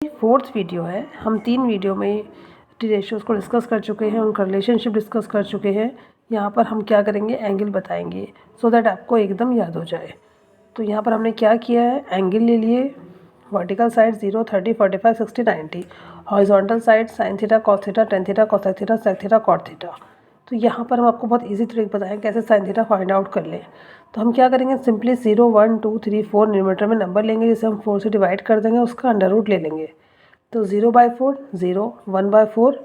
Fourth video है। हम 3 video में टी रेशियोज़ को डिस्कस कर चुके हैं, उनका रिलेशनशिप डिस्कस कर चुके हैं। यहाँ पर हम क्या करेंगे, एंगल बताएंगे सो दैट आपको एकदम याद हो जाए। तो यहाँ पर हमने क्या किया है, एंगल ले लिए। Vertical side 0, 30, 45, 60, 90। Horizontal side sin theta, cos theta, tan theta, cosec theta, sec theta, cot theta. तो यहाँ पर हम आपको बहुत इजी ट्रिक बताएं कैसे sin थीटा फाइंड आउट कर लें। तो हम क्या करेंगे, सिंपली 0, 1, 2, 3, 4 न्यूमरेटर में नंबर लेंगे, जिसे हम 4 से डिवाइड कर देंगे, उसका अंडर रूट ले लेंगे। तो 0/4 0, 1/4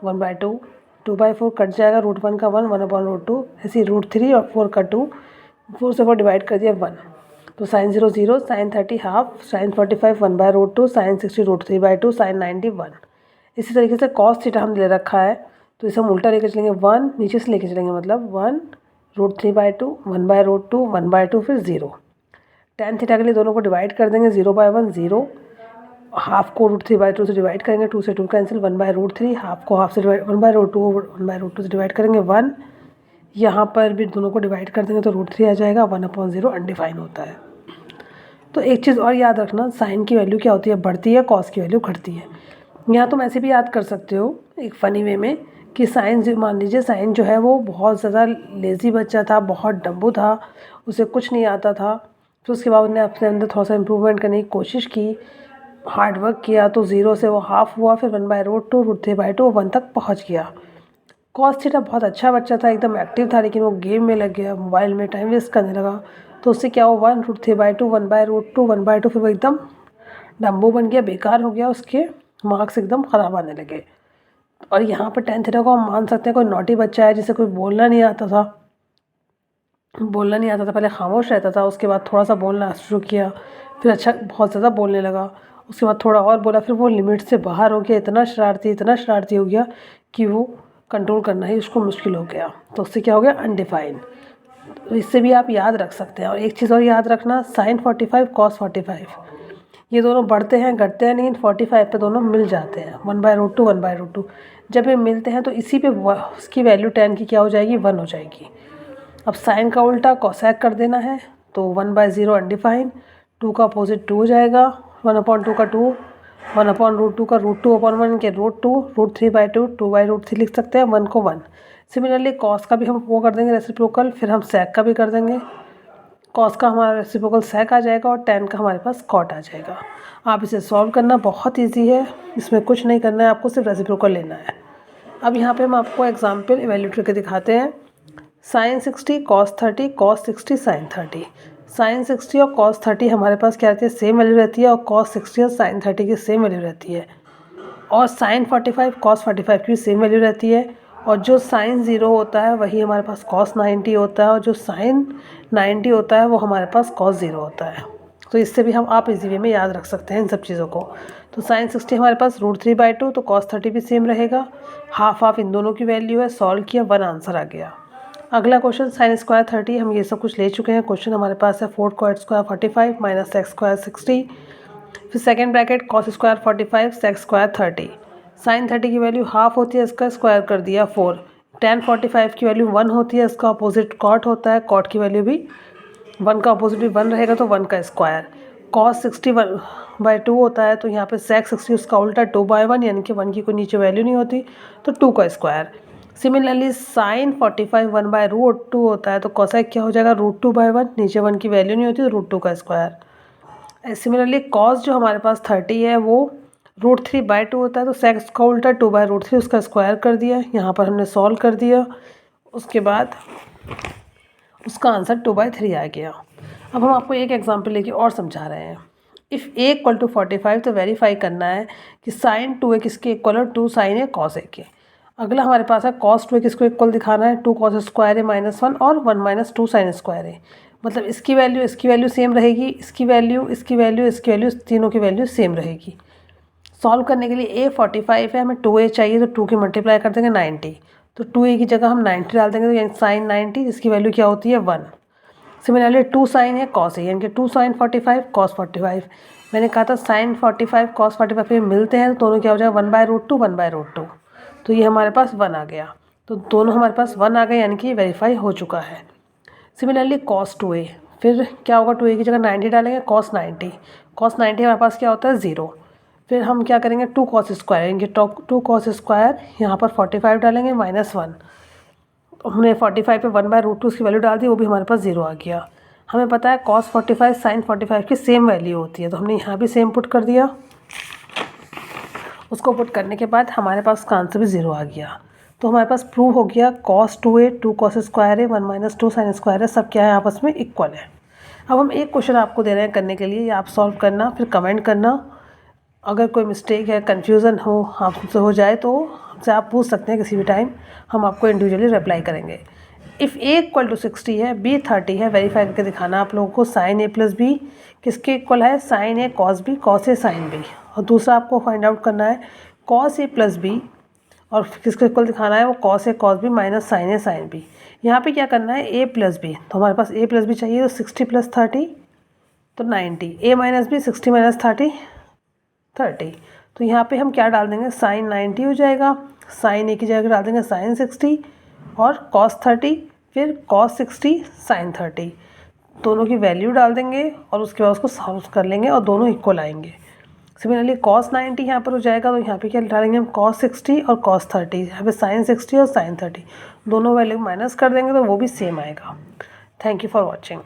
1/2, 2/4 कट जाएगा, √1 का 1, 1/√2, ऐसे √3 और 4 का 2, 4 से 4 डिवाइड कर दिया 1। तो sin 0 0, sin 30 half, sin 45 1/√2, sin 60 √3/2, sin 90 1। इसी तरीके से cos थीटा हम ले रखा है, तो इसे हम उल्टा लेकर चलेंगे, 1 नीचे से लेकर चलेंगे, मतलब 1 √3/2, 1/√2, 1/2 फिर 0। tan थीटा के लिए दोनों को डिवाइड कर देंगे, 0/1 0, हाफ को √3/2 से डिवाइड करेंगे, 2 से 2 कैंसिल, 1/√3, हाफ को हाफ से डिवाइड 1/√2 से डिवाइड करेंगे 1। यहाँ पर भी दोनों को डिवाइड कर देंगे तो √3 आ जाएगा, 1/0 अनडिफाइन होता है। तो एक चीज़ और याद रखना, साइन की वैल्यू क्या होती है, बढ़ती है, कॉस की वैल्यू घटती है। यहाँ तुम ऐसे भी याद कर सकते हो एक फ़नी वे में कि साइन, मान लीजिए साइन जो है वो बहुत ज़्यादा लेज़ी बच्चा था, बहुत डब्बू था, उसे कुछ नहीं आता था, फिर उसके बाद उसने अपने अंदर थोड़ा सा इम्प्रूवमेंट करने की कोशिश की, हार्ड वर्क किया, तो 0 से वो हाफ हुआ, फिर 1/√2, √3/2, 1 तक पहुँच गया। कॉस थीटा बहुत अच्छा बच्चा था, एकदम एक्टिव था, लेकिन वो गेम में लग गया, मोबाइल में टाइम वेस्ट करने लगा, तो उससे क्या हुआ, 1 √3/2, 1/√2, 1/2, फिर वो एकदम डम्बू बन गया, बेकार हो गया, उसके मार्क्स एकदम ख़राब आने लगे। और यहाँ पर tan थीटा को हम मान सकते हैं कोई नॉटी बच्चा है, जिसे कोई बोलना नहीं आता था, पहले खामोश रहता था, उसके बाद थोड़ा सा बोलना शुरू किया, फिर अच्छा बहुत ज़्यादा बोलने लगा, उसके बाद थोड़ा और बोला, फिर वो लिमिट से बाहर हो गया, इतना शरारती हो गया कि वो कंट्रोल करना ही उसको मुश्किल हो गया, तो उससे क्या हो गया, अनडिफाइंड। तो इससे भी आप याद रख सकते हैं। और एक चीज़ और याद रखना, sin 45 cos 45, ये दोनों बढ़ते हैं घटते हैं, लेकिन 45 पे दोनों मिल जाते हैं, 1/√2 1/√2। जब ये मिलते हैं तो इसी पे उसकी वैल्यू tan की क्या हो जाएगी, 1 हो जाएगी। अब साइन का उल्टा cosec कर देना है, तो 1/0 अनडिफाइंड, 2 का अपोजिट 2 हो जाएगा, 1/2 का 2, 1/√2 का √2/1 के √2, √3/2, 2/√3 लिख सकते हैं, 1 को 1। सिमिलरली कॉस का भी हम वो कर देंगे रेसिप्रोकल, फिर हम सेक का भी कर देंगे, कॉस का हमारा रेसिप्रोकल सेक आ जाएगा और tan का हमारे पास कॉट आ जाएगा। आप इसे सॉल्व करना बहुत ईजी है, इसमें कुछ नहीं करना है, आपको सिर्फ रेसिप्रोकल लेना है। अब यहाँ पे हम आपको एग्जाम्पल इवेल्यूट करके दिखाते हैं। sin 60 cos 30, cos 60 sin 30। sin 60 और cos 30 हमारे पास क्या रहती है, सेम वैल्यू रहती है, और cos 60 और sin 30 की सेम वैल्यू रहती है, और sin 45 cos 45 की सेम वैल्यू रहती है, और जो sin 0 होता है वही हमारे पास cos 90 होता है, और जो sin 90 होता है वो हमारे पास cos 0 होता है। तो इससे भी हम आप इजी वे में याद रख सकते हैं इन सब चीज़ों को। तो sin 60 हमारे पास √3/2, तो cos 30 भी सेम रहेगा, हाफ हाफ इन दोनों की वैल्यू है, सॉल्व किया, 1 आंसर आ गया। अगला क्वेश्चन sin स्क्वायर 30, हम ये सब कुछ ले चुके हैं। क्वेश्चन हमारे पास है 4 cot square 45 minus sec square 60, फिर second bracket cos square 45 sec square 30। sin 30 की वैल्यू हाफ होती है, इसका स्क्वायर कर दिया 4। tan 45 की वैल्यू 1 होती है, इसका अपोजिट cot होता है, cot की वैल्यू भी 1 का अपोजिट भी 1 रहेगा, तो 1 का स्क्वायर। cos 60 1/2 होता है, तो यहाँ पे sec 60 उसका उल्टा 2/1, यानी कि 1 की कोई नीचे वैल्यू नहीं होती, तो 2 का स्क्वायर। सिमिलरली sin 45 1/√2 होता है, तो cosec क्या हो जाएगा, √2/1, नीचे 1 की वैल्यू नहीं होती, तो √2 का स्क्वायर। सिमिलरली cos जो हमारे पास 30 है वो √3/2 होता है, तो sec का उल्टा 2/√3, उसका स्क्वायर कर दिया, यहाँ पर हमने सॉल्व कर दिया, उसके बाद उसका आंसर 2/3 आ गया। अब हम आपको एक एग्जांपल लेके और समझा रहे हैं। इफ़ a = 45, तो वेरीफाई करना है कि sin 2a किसके इक्वल है, 2 sin a cos a के। अगला हमारे पास है cos 2a किसको इक्वल दिखाना है, 2 cos स्क्वायर a -1 और 1 - 2 sin स्क्वायर a। मतलब इसकी वैल्यू सेम रहेगी, इसकी वैल्यू तीनों की वैल्यू सेम रहेगी। सॉल्व करने के लिए a 45 है, हमें 2a चाहिए, तो 2 की मल्टीप्लाई कर देंगे 90, तो 2a की जगह हम 90 डाल देंगे, तो यानी sin 90, इसकी वैल्यू क्या होती है, 1। सिमिलरली 2 sin है cos है, यानी कि 2 sin 45 cos 45। मैंने कहा था sin 45 cos 45 ये मिलते हैं, तो दोनों क्या हो जाएगा, 1/√2 1/√2, तो ये हमारे पास 1 आ गया, तो दोनों हमारे पास 1 आ गए, यानी कि वेरीफाई हो चुका है। सिमिलरली cos 2a, फिर क्या होगा, 2a की जगह 90 डालेंगे, cos 90 हमारे पास क्या होता है, 0। फिर हम क्या करेंगे, 2 cos स्क्वायर लेंगे, 2 cos स्क्वायर यहाँ पर 45 डालेंगे -1, हमने 45 पे 1/√2 उसकी वैल्यू डाल दी, वो भी हमारे पास 0 आ गया। हमें पता है cos 45 sin 45 की सेम वैल्यू होती है, तो हमने यहाँ भी सेम पुट कर दिया। उसको पुट करने के बाद हमारे पास का आंसर भी 0 आ गया। तो हमारे पास प्रूव हो गया cos 2 है, 2 cos स्क्वायर है, 1 - 2 sin स्क्वायर है, सब क्या है आपस में इक्वल है। अब हम एक क्वेश्चन आपको दे रहे हैं करने के लिए, आप सॉल्व करना, फिर कमेंट करना। अगर कोई मिस्टेक है, कन्फ्यूज़न हो आपसे हो जाए तो हमसे आप पूछ सकते हैं किसी भी टाइम, हम आपको इंडिविजुअली रिप्लाई करेंगे। इफ़ a = 60 है, b 30 है, वेरीफाई करके दिखाना आप लोगों को। sin a + b किसके इक्वल है, sin a cos b cos a sin b। और दूसरा आपको फाइंड आउट करना है cos a + b, और किसके इक्वल दिखाना है, वो cos a cos b - sin a sin b। यहाँ पे क्या करना है, a + b, तो हमारे पास a + b चाहिए, तो 60 + 30 तो 90, a - b 60 - 30 30। तो यहाँ पे हम क्या डाल देंगे, sin 90 हो जाएगा, sin a की जगह डाल देंगे sin 60 और cos 30, फिर cos 60 sin 30, दोनों की वैल्यू डाल देंगे और उसके बाद उसको सॉल्व कर लेंगे और दोनों इक्वल आएंगे। सिमिलरली cos 90 यहाँ पर हो जाएगा, तो यहाँ पे क्या डालेंगे हम, cos 60 और cos 30, यहाँ पे sin 60 और sin 30, दोनों वैल्यू माइनस कर देंगे तो वो भी सेम आएगा। Thank you for watching.